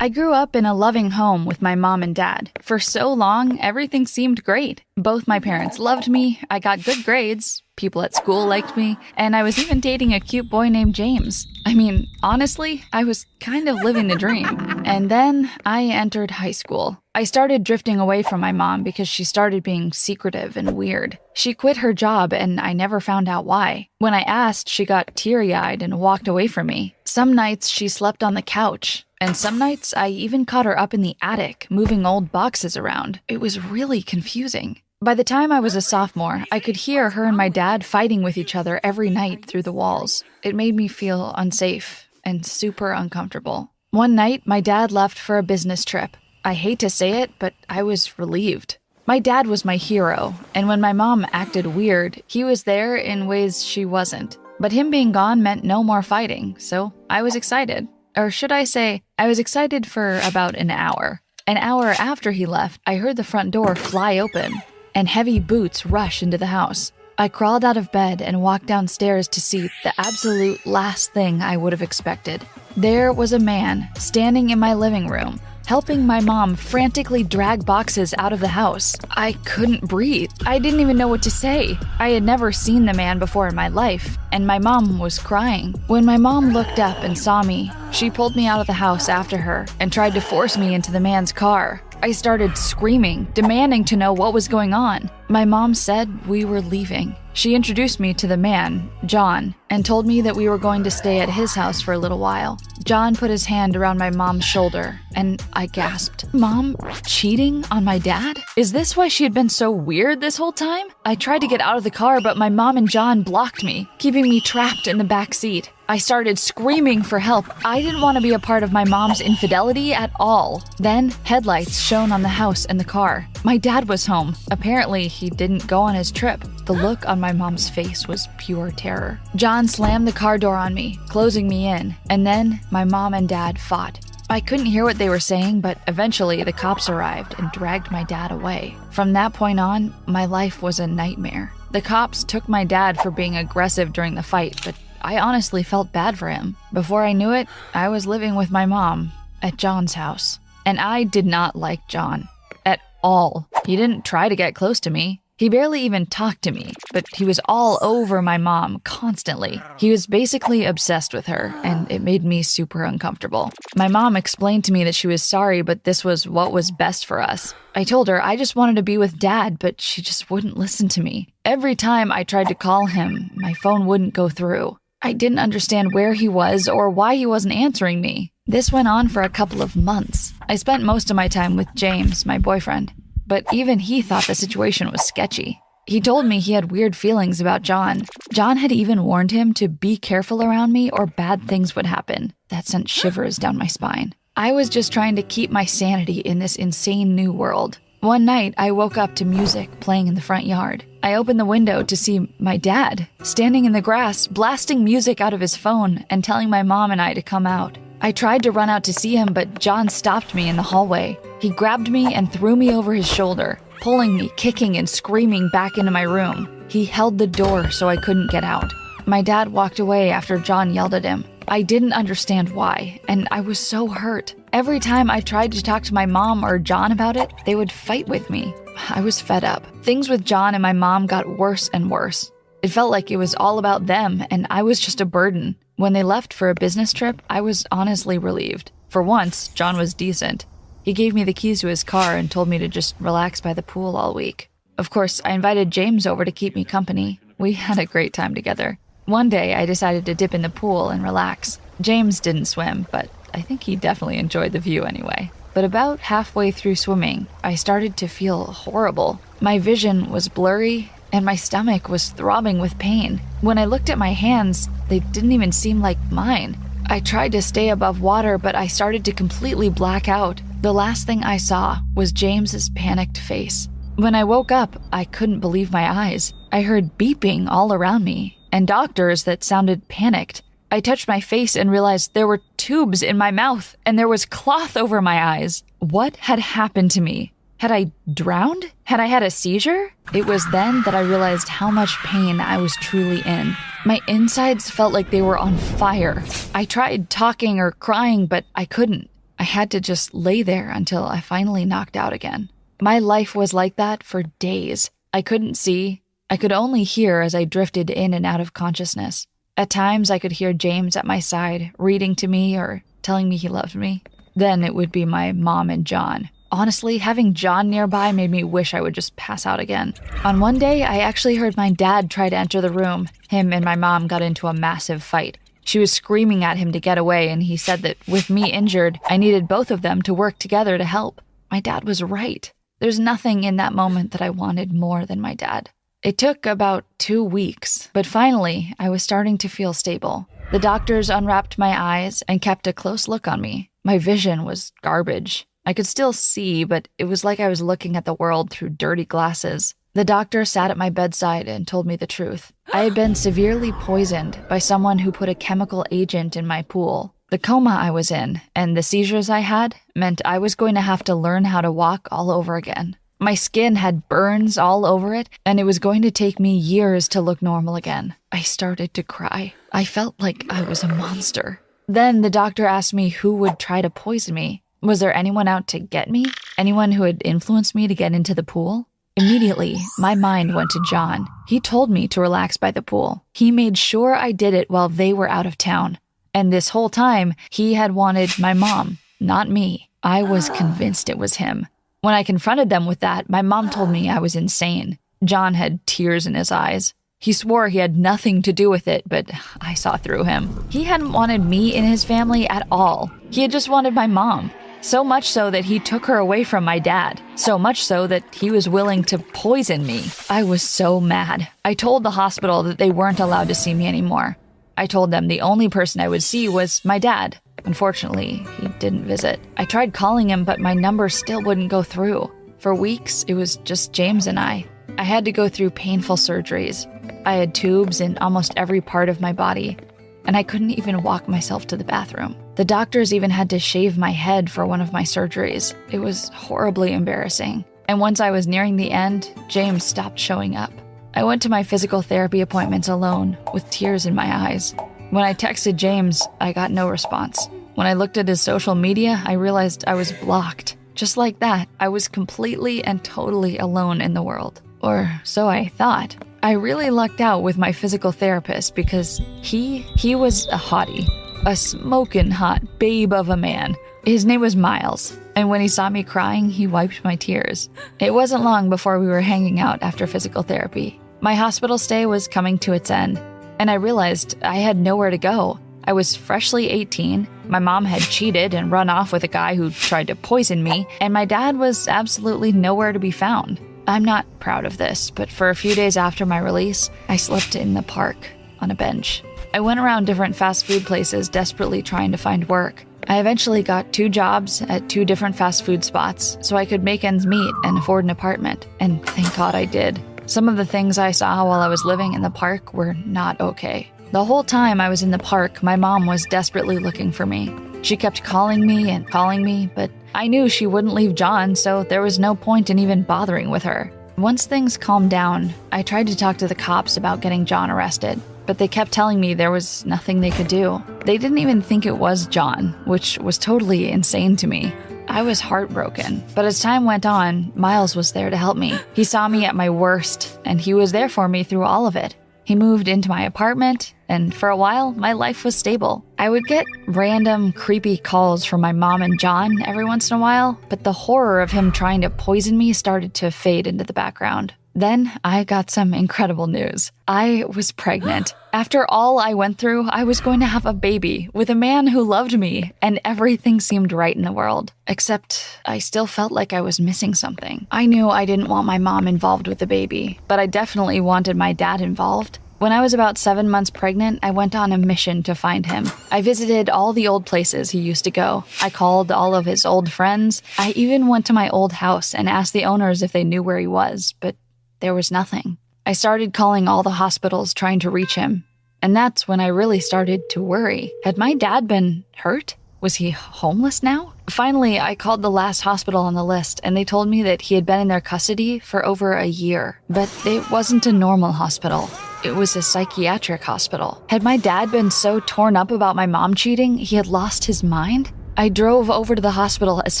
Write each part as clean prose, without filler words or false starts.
I grew up in a loving home with my mom and dad. For so long, everything seemed great. Both my parents loved me, I got good grades, people at school liked me, and I was even dating a cute boy named James. I mean, honestly, I was kind of living the dream. And then I entered high school. I started drifting away from my mom because she started being secretive and weird. She quit her job and I never found out why. When I asked, she got teary-eyed and walked away from me. Some nights she slept on the couch. And some nights, I even caught her up in the attic, moving old boxes around. It was really confusing. By the time I was a sophomore, I could hear her and my dad fighting with each other every night through the walls. It made me feel unsafe and super uncomfortable. One night, my dad left for a business trip. I hate to say it, but I was relieved. My dad was my hero, and when my mom acted weird, he was there in ways she wasn't. But him being gone meant no more fighting, so I was excited. Or should I say, I was excited for about an hour. An hour after he left, I heard the front door fly open and heavy boots rush into the house. I crawled out of bed and walked downstairs to see the absolute last thing I would have expected. There was a man standing in my living room, helping my mom frantically drag boxes out of the house. I couldn't breathe. I didn't even know what to say. I had never seen the man before in my life, and my mom was crying. When my mom looked up and saw me, she pulled me out of the house after her and tried to force me into the man's car. I started screaming, demanding to know what was going on. My mom said we were leaving. She introduced me to the man, John, and told me that we were going to stay at his house for a little while. John put his hand around my mom's shoulder, and I gasped. Mom cheating on my dad? Is this why she had been so weird this whole time? I tried to get out of the car, but my mom and John blocked me, keeping me trapped in the back seat. I started screaming for help. I didn't want to be a part of my mom's infidelity at all. Then, headlights shone on the house and the car. My dad was home. Apparently, he didn't go on his trip. The look on my mom's face was pure terror. John slammed the car door on me, closing me in, and then my mom and dad fought. I couldn't hear what they were saying, but eventually the cops arrived and dragged my dad away. From that point on, my life was a nightmare. The cops took my dad for being aggressive during the fight, but I honestly felt bad for him. Before I knew it, I was living with my mom at John's house. And I did not like John at all. He didn't try to get close to me. He barely even talked to me, but he was all over my mom constantly. He was basically obsessed with her, and it made me super uncomfortable. My mom explained to me that she was sorry, but this was what was best for us. I told her I just wanted to be with Dad, but she just wouldn't listen to me. Every time I tried to call him, my phone wouldn't go through. I didn't understand where he was or why he wasn't answering me. This went on for a couple of months. I spent most of my time with James, my boyfriend, but even he thought the situation was sketchy. He told me he had weird feelings about John. John had even warned him to be careful around me or bad things would happen. That sent shivers down my spine. I was just trying to keep my sanity in this insane new world. One night, I woke up to music playing in the front yard. I opened the window to see my dad standing in the grass, blasting music out of his phone and telling my mom and I to come out. I tried to run out to see him, but John stopped me in the hallway. He grabbed me and threw me over his shoulder, pulling me, kicking and screaming back into my room. He held the door so I couldn't get out. My dad walked away after John yelled at him. I didn't understand why, and I was so hurt. Every time I tried to talk to my mom or John about it, they would fight with me. I was fed up. Things with John and my mom got worse and worse. It felt like it was all about them, and I was just a burden. When they left for a business trip, I was honestly relieved. For once, John was decent. He gave me the keys to his car and told me to just relax by the pool all week. Of course, I invited James over to keep me company. We had a great time together. One day, I decided to dip in the pool and relax. James didn't swim, but I think he definitely enjoyed the view anyway. But about halfway through swimming, I started to feel horrible. My vision was blurry, and my stomach was throbbing with pain. When I looked at my hands, they didn't even seem like mine. I tried to stay above water, but I started to completely black out. The last thing I saw was James's panicked face. When I woke up, I couldn't believe my eyes. I heard beeping all around me, and doctors that sounded panicked. I touched my face and realized there were tubes in my mouth, and there was cloth over my eyes. What had happened to me? Had I drowned? Had I had a seizure? It was then that I realized how much pain I was truly in. My insides felt like they were on fire. I tried talking or crying, but I couldn't. I had to just lay there until I finally knocked out again. My life was like that for days. I couldn't see. I could only hear as I drifted in and out of consciousness. At times, I could hear James at my side, reading to me or telling me he loved me. Then it would be my mom and John. Honestly, having John nearby made me wish I would just pass out again. On one day, I actually heard my dad try to enter the room. Him and my mom got into a massive fight. She was screaming at him to get away, and he said that with me injured, I needed both of them to work together to help. My dad was right. There's nothing in that moment that I wanted more than my dad. It took about 2 weeks, but finally, I was starting to feel stable. The doctors unwrapped my eyes and kept a close look on me. My vision was garbage. I could still see, but it was like I was looking at the world through dirty glasses. The doctor sat at my bedside and told me the truth. I had been severely poisoned by someone who put a chemical agent in my pool. The coma I was in and the seizures I had meant I was going to have to learn how to walk all over again. My skin had burns all over it, and it was going to take me years to look normal again. I started to cry. I felt like I was a monster. Then the doctor asked me who would try to poison me. Was there anyone out to get me? Anyone who had influenced me to get into the pool? Immediately, my mind went to John. He told me to relax by the pool. He made sure I did it while they were out of town. And this whole time, he had wanted my mom, not me. I was convinced it was him. When I confronted them with that, my mom told me I was insane. John had tears in his eyes. He swore he had nothing to do with it, but I saw through him. He hadn't wanted me in his family at all. He had just wanted my mom. So much so that he took her away from my dad. So much so that he was willing to poison me. I was so mad. I told the hospital that they weren't allowed to see me anymore. I told them the only person I would see was my dad. Unfortunately, he didn't visit. I tried calling him, but my number still wouldn't go through. For weeks, it was just James and I. I had to go through painful surgeries. I had tubes in almost every part of my body, and I couldn't even walk myself to the bathroom. The doctors even had to shave my head for one of my surgeries. It was horribly embarrassing. And once I was nearing the end, James stopped showing up. I went to my physical therapy appointments alone, with tears in my eyes. When I texted James, I got no response. When I looked at his social media, I realized I was blocked. Just like that, I was completely and totally alone in the world. Or so I thought. I really lucked out with my physical therapist because he was a hottie. A smoking hot babe of a man. His name was Miles, and when he saw me crying, he wiped my tears. It wasn't long before we were hanging out after physical therapy. My hospital stay was coming to its end, and I realized I had nowhere to go. I was freshly 18, my mom had cheated and run off with a guy who tried to poison me, and my dad was absolutely nowhere to be found. I'm not proud of this, but for a few days after my release, I slept in the park on a bench. I went around different fast food places desperately trying to find work. I eventually got 2 jobs at 2 different fast food spots so I could make ends meet and afford an apartment, and thank God I did. Some of the things I saw while I was living in the park were not okay. The whole time I was in the park, my mom was desperately looking for me. She kept calling me, but I knew she wouldn't leave John, so there was no point in even bothering with her. Once things calmed down, I tried to talk to the cops about getting John arrested, but they kept telling me there was nothing they could do. They didn't even think it was John, which was totally insane to me. I was heartbroken, but as time went on, Miles was there to help me. He saw me at my worst, and he was there for me through all of it. He moved into my apartment, and for a while, my life was stable. I would get random, creepy calls from my mom and John every once in a while, but the horror of him trying to poison me started to fade into the background. Then I got some incredible news. I was pregnant. After all I went through, I was going to have a baby with a man who loved me, and everything seemed right in the world. Except I still felt like I was missing something. I knew I didn't want my mom involved with the baby, but I definitely wanted my dad involved. When I was about 7 months pregnant, I went on a mission to find him. I visited all the old places he used to go. I called all of his old friends. I even went to my old house and asked the owners if they knew where he was, but there was nothing. I started calling all the hospitals trying to reach him, and that's when I really started to worry. Had my dad been hurt? Was he homeless now? Finally, I called the last hospital on the list, and they told me that he had been in their custody for over a year. But it wasn't a normal hospital. It was a psychiatric hospital. Had my dad been so torn up about my mom cheating, he had lost his mind? I drove over to the hospital as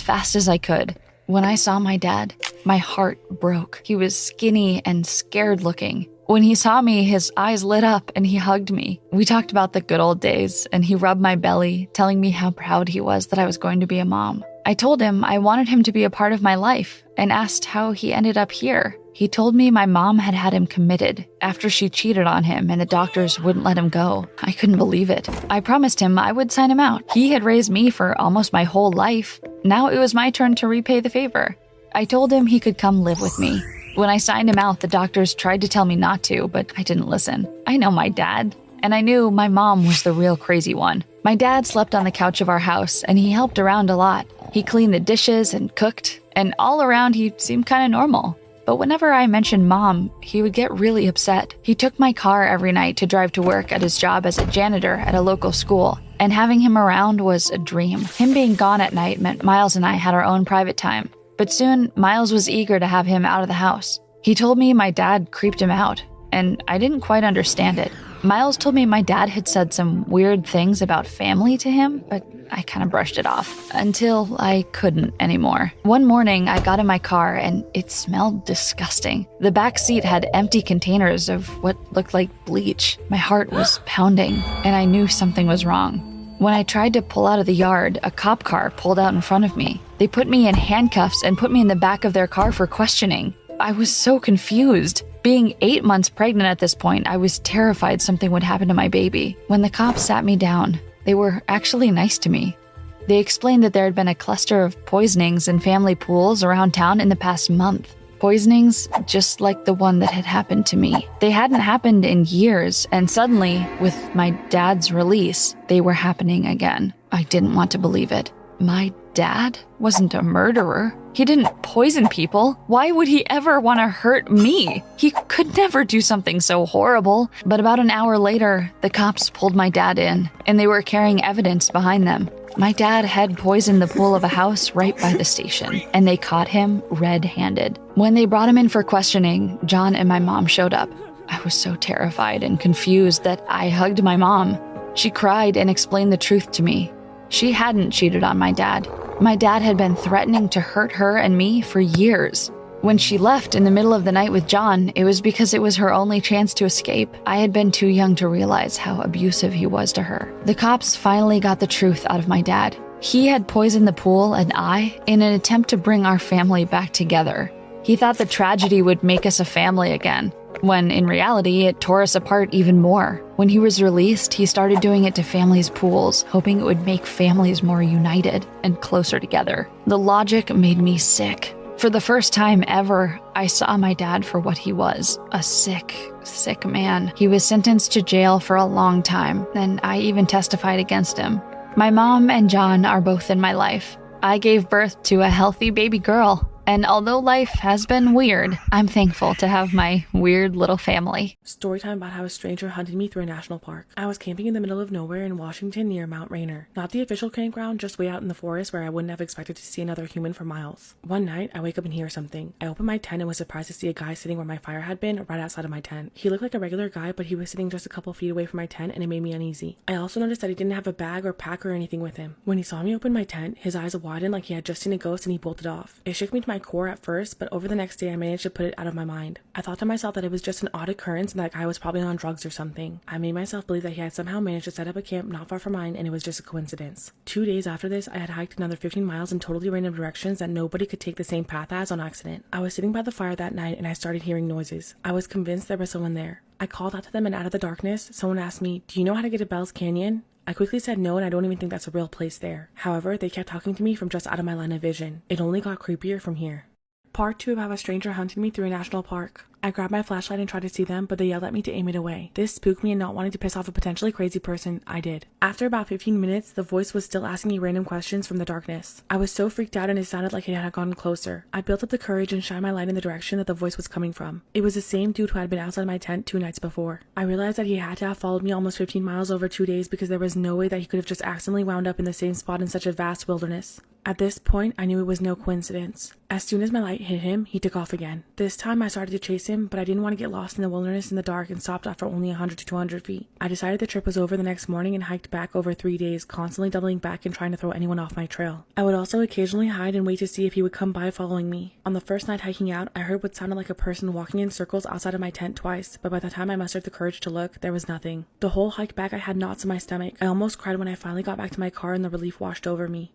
fast as I could. When I saw my dad, my heart broke. He was skinny and scared looking. When he saw me, his eyes lit up and he hugged me. We talked about the good old days, and he rubbed my belly, telling me how proud he was that I was going to be a mom. I told him I wanted him to be a part of my life and asked how he ended up here. He told me my mom had had him committed after she cheated on him and the doctors wouldn't let him go. I couldn't believe it. I promised him I would sign him out. He had raised me for almost my whole life. Now it was my turn to repay the favor. I told him he could come live with me. When I signed him out, the doctors tried to tell me not to, but I didn't listen. I know my dad, and I knew my mom was the real crazy one. My dad slept on the couch of our house, and he helped around a lot. He cleaned the dishes and cooked, and all around he seemed kind of normal. But whenever I mentioned Mom, he would get really upset. He took my car every night to drive to work at his job as a janitor at a local school, and having him around was a dream. Him being gone at night meant Miles and I had our own private time. But soon, Miles was eager to have him out of the house. He told me my dad creeped him out, and I didn't quite understand it. Miles told me my dad had said some weird things about family to him, but I kind of brushed it off until I couldn't anymore. One morning, I got in my car and it smelled disgusting. The back seat had empty containers of what looked like bleach. My heart was pounding, and I knew something was wrong. When I tried to pull out of the yard, a cop car pulled out in front of me. They put me in handcuffs and put me in the back of their car for questioning. I was so confused. Being 8 months pregnant at this point, I was terrified something would happen to my baby. When the cops sat me down, they were actually nice to me. They explained that there had been a cluster of poisonings in family pools around town in the past month. Poisonings just like the one that had happened to me. They hadn't happened in years, and suddenly, with my dad's release, they were happening again. I didn't want to believe it. My dad wasn't a murderer. He didn't poison people. Why would he ever want to hurt me? He could never do something so horrible. But about an hour later, the cops pulled my dad in, and they were carrying evidence behind them. My dad had poisoned the pool of a house right by the station, and they caught him red-handed. When they brought him in for questioning, John and my mom showed up. I was so terrified and confused that I hugged my mom. She cried and explained the truth to me. She hadn't cheated on my dad. My dad had been threatening to hurt her and me for years. When she left in the middle of the night with John, it was because it was her only chance to escape. I had been too young to realize how abusive he was to her. The cops finally got the truth out of my dad. He had poisoned the pool and I in an attempt to bring our family back together. He thought the tragedy would make us a family again, when in reality, it tore us apart even more. When he was released, he started doing it to families' pools, hoping it would make families more united and closer together. The logic made me sick. For the first time ever, I saw my dad for what he was, a sick, sick man. He was sentenced to jail for a long time, and I even testified against him. My mom and John are both in my life. I gave birth to a healthy baby girl. And although life has been weird, I'm thankful to have my weird little family. Storytime about how a stranger hunted me through a national park. I was camping in the middle of nowhere in Washington near Mount Rainier. Not the official campground, just way out in the forest where I wouldn't have expected to see another human for miles. One night, I wake up and hear something. I open my tent and was surprised to see a guy sitting where my fire had been, right outside of my tent. He looked like a regular guy, but he was sitting just a couple feet away from my tent, and it made me uneasy. I also noticed that he didn't have a bag or pack or anything with him. When he saw me open my tent, his eyes widened like he had just seen a ghost and he bolted off. It shook me to my core at first, but over the next day I managed to put it out of my mind. I thought to myself that it was just an odd occurrence and that guy was probably on drugs or something. I made myself believe that he had somehow managed to set up a camp not far from mine and it was just a coincidence. 2 days after this, I had hiked another 15 miles in totally random directions that nobody could take the same path as on accident. I was sitting by the fire that night and I started hearing noises. I was convinced there was someone there. I called out to them and out of the darkness, someone asked me, "Do you know how to get to Bell's Canyon?" I quickly said no and I don't even think that's a real place there. However, they kept talking to me from just out of my line of vision. It only got creepier from here. Part 2 of how a stranger hunted me through a national park. I grabbed my flashlight and tried to see them, but they yelled at me to aim it away. This spooked me, and not wanting to piss off a potentially crazy person, I did. After about 15 minutes, the voice was still asking me random questions from the darkness. I was so freaked out and it sounded like it had gotten closer. I built up the courage and shined my light in the direction that the voice was coming from. It was the same dude who had been outside my tent 2 nights before. I realized that he had to have followed me almost 15 miles over 2 days because there was no way that he could have just accidentally wound up in the same spot in such a vast wilderness. At this point, I knew it was no coincidence. As soon as my light hit him, he took off again. This time I started to chase him, but I didn't want to get lost in the wilderness in the dark and stopped after only 100 to 200 feet. I decided the trip was over the next morning and hiked back over 3 days, constantly doubling back and trying to throw anyone off my trail. I would also occasionally hide and wait to see if he would come by following me. On the first night hiking out, I heard what sounded like a person walking in circles outside of my tent twice, but by the time I mustered the courage to look, there was nothing. The whole hike back I had knots in my stomach. I almost cried when I finally got back to my car and the relief washed over me.